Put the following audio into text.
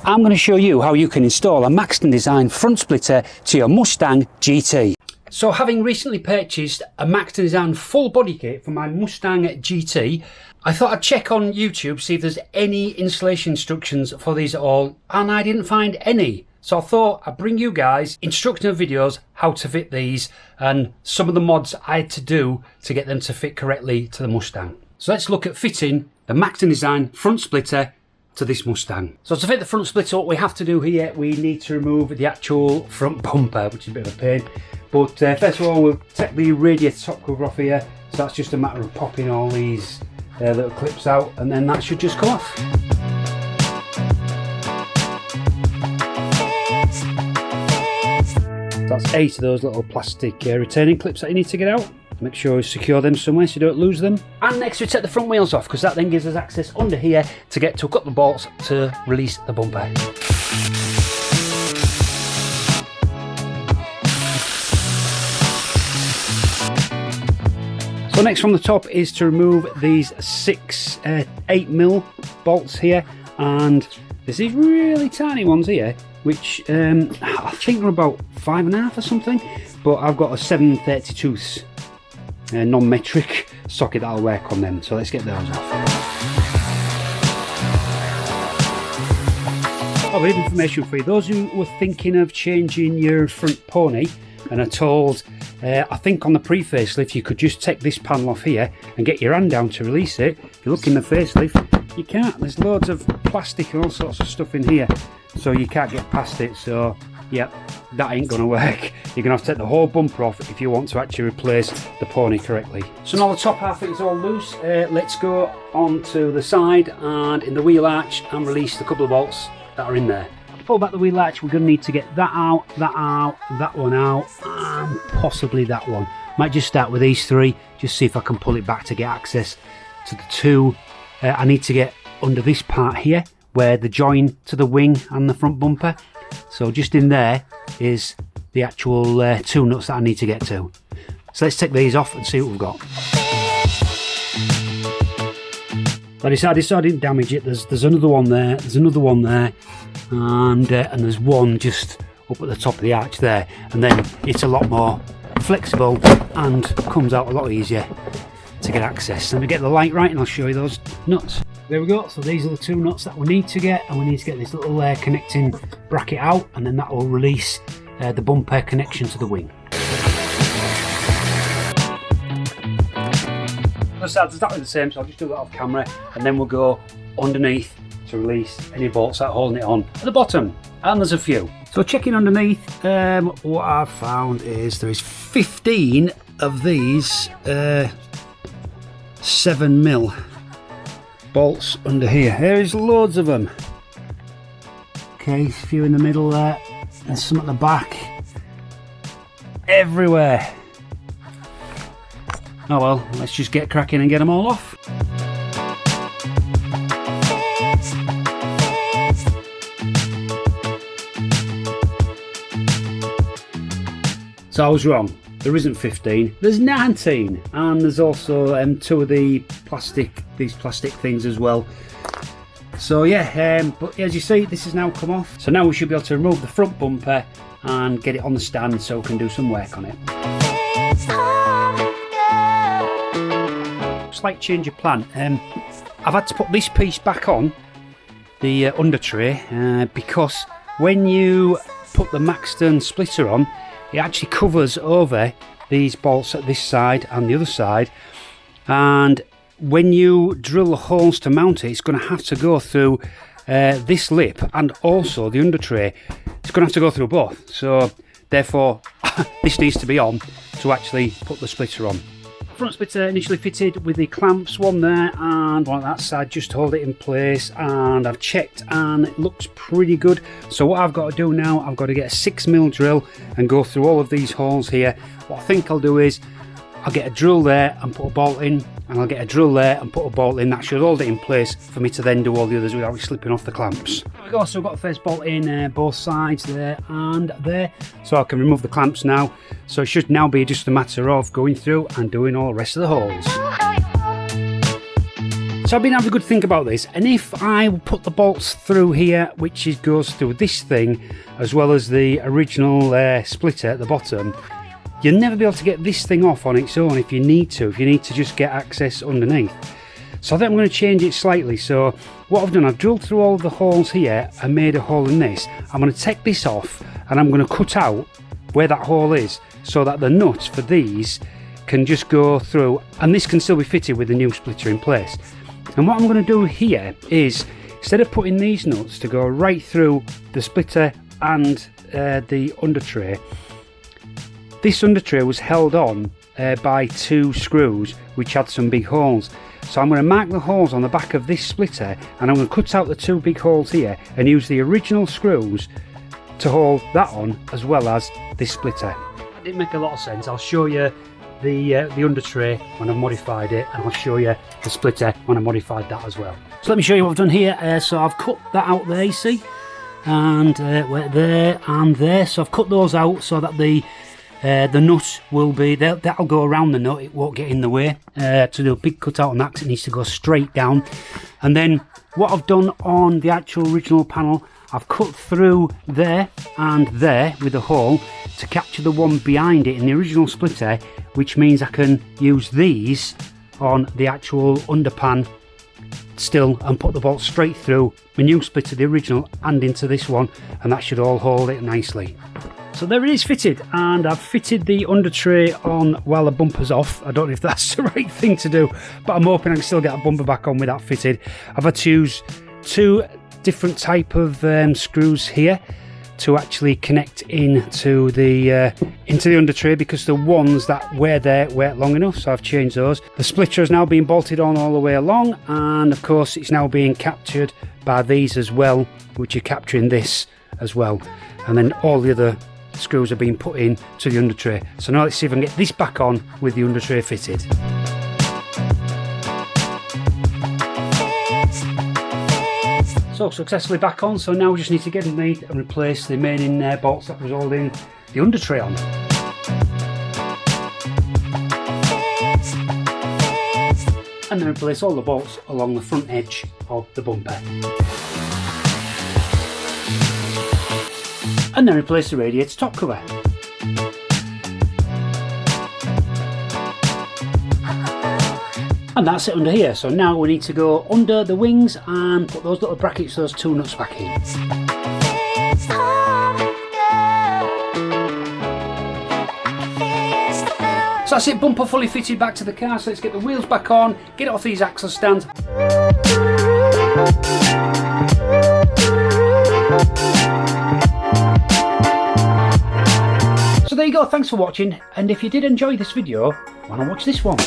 I'm going to show you how you can install a Maxton Design front splitter to your Mustang GT. So having recently purchased a Maxton Design full body kit for my Mustang GT, I thought I'd check on YouTube, see if there's any installation instructions for these at all, and I didn't find any. So I thought I'd bring you guys instructional videos how to fit these and some of the mods I had to do to get them to fit correctly to the Mustang. So let's look at fitting the Maxton Design front splitter to this Mustang. So to fit the front splitter, what we have to do here, we need to remove the actual front bumper, which is a bit of a pain. But first of all, we'll take the radiator top cover off here. So that's just a matter of popping all these little clips out, and then that should just come off. That's 8 of those little plastic retaining clips that you need to get out. Make sure you secure them somewhere so you don't lose them. And next we take the front wheels off, because that then gives us access under here to get to a couple of bolts to release the bumper. So next from the top is to remove these 6 8mm bolts here, and there's these really tiny ones here which I think are about 5.5 or something, but I've got a 7/32 non-metric socket that'll work on them, so let's get those off. A bit of information for you, those who were thinking of changing your front pony and are told, I think on the pre-facelift you could just take this panel off here and get your hand down to release it. If you look in the facelift, you can't. There's loads of plastic and all sorts of stuff in here, so you can't get past it. So yeah, that ain't gonna work. You're gonna have to take the whole bumper off if you want to actually replace the pony correctly. So now the top half is all loose, let's go on to the side and in the wheel arch and release the couple of bolts that are in there. To pull back the wheel arch, we're gonna need to get that out, that one out, and possibly that one. Might just start with these 3, just see if I can pull it back to get access to the 2. I need to get under this part here where the join to the wing and the front bumper. So just in there is the actual 2 nuts that I need to get to. So let's take these off and see what we've got. I decided so I didn't damage it. There's another one there, there's another one there, and there's one just up at the top of the arch there, and then it's a lot more flexible and comes out a lot easier to get access. Let me get the light right and I'll show you those nuts. There we go, so these are the 2 nuts that we need to get, and we need to get this little connecting bracket out, and then that will release the bumper connection to the wing. The sides are exactly the same, so I'll just do that off camera, and then we'll go underneath to release any bolts that are holding it on at the bottom, and there's a few. So checking underneath, what I've found is there is 15 of these 7mm bolts under here. There is loads of them. Okay, a few in the middle there, and some at the back. Everywhere. Oh well, let's just get cracking and get them all off. So I was wrong. There isn't 15, there's 19, and there's also 2 of these plastic things as well. So yeah, but as you see, this has now come off. So now we should be able to remove the front bumper and get it on the stand so we can do some work on it. Slight change of plan. I've had to put this piece back on the under tray because when you put the Maxton splitter on, it actually covers over these bolts at this side and the other side, and when you drill the holes to mount it, it's going to have to go through this lip and also the under tray. It's going to have to go through both, so therefore this needs to be on to actually put the splitter on. Front splitter initially fitted with the clamps, one there and one on that side, just to hold it in place, and I've checked and it looks pretty good. So what I've got to do now, I've got to get a 6mm drill and go through all of these holes here. What I think I'll do is I'll get a drill there and put a bolt in, and I'll get a drill there and put a bolt in. That should hold it in place for me to then do all the others without slipping off the clamps. There we go, so I've got the first bolt in both sides there and there, so I can remove the clamps now. So it should now be just a matter of going through and doing all the rest of the holes. So I've been having a good think about this, and if I put the bolts through here, which goes through this thing, as well as the original splitter at the bottom, you'll never be able to get this thing off on its own if you need to just get access underneath. So I think I'm going to change it slightly. So what I've done, I've drilled through all the holes here and made a hole in this. I'm going to take this off and I'm going to cut out where that hole is so that the nuts for these can just go through, and this can still be fitted with the new splitter in place. And what I'm going to do here is, instead of putting these nuts to go right through the splitter and the under tray, this under tray was held on by 2 screws which had some big holes. So I'm going to mark the holes on the back of this splitter, and I'm going to cut out the 2 big holes here and use the original screws to hold that on, as well as this splitter. That didn't make a lot of sense. I'll show you the under tray when I've modified it, and I'll show you the splitter when I modified that as well. So let me show you what I've done here. So I've cut that out there, you see, and there and there. So I've cut those out so that the nut will be, that'll go around the nut, it won't get in the way. To do a big cut out on that, 'cause it needs to go straight down. And then what I've done on the actual original panel, I've cut through there and there with a hole to capture the one behind it in the original splitter, which means I can use these on the actual underpan still and put the bolt straight through my new splitter, the original, and into this one, and that should all hold it nicely. So there it is fitted, and I've fitted the under tray on while the bumper's off. I don't know if that's the right thing to do, but I'm hoping I can still get a bumper back on with that fitted. I've had to use 2 different type of screws here to actually connect into the under tray, because the ones that were there weren't long enough, so I've changed those. The splitter has now been bolted on all the way along, and of course it's now being captured by these as well, which are capturing this as well, and then all the other screws are being put in to the under tray. So now let's see if I can get this back on with the under tray fitted. So successfully back on, so now we just need to get underneath and replace the remaining bolts that was holding the under tray on. And then replace all the bolts along the front edge of the bumper. And then replace the radiator top cover. And that's it under here. So now we need to go under the wings and put those little brackets, those 2 nuts back in. So that's it, bumper fully fitted back to the car. So let's get the wheels back on, get it off these axle stands. So there you go, thanks for watching, and if you did enjoy this video, why not watch this one?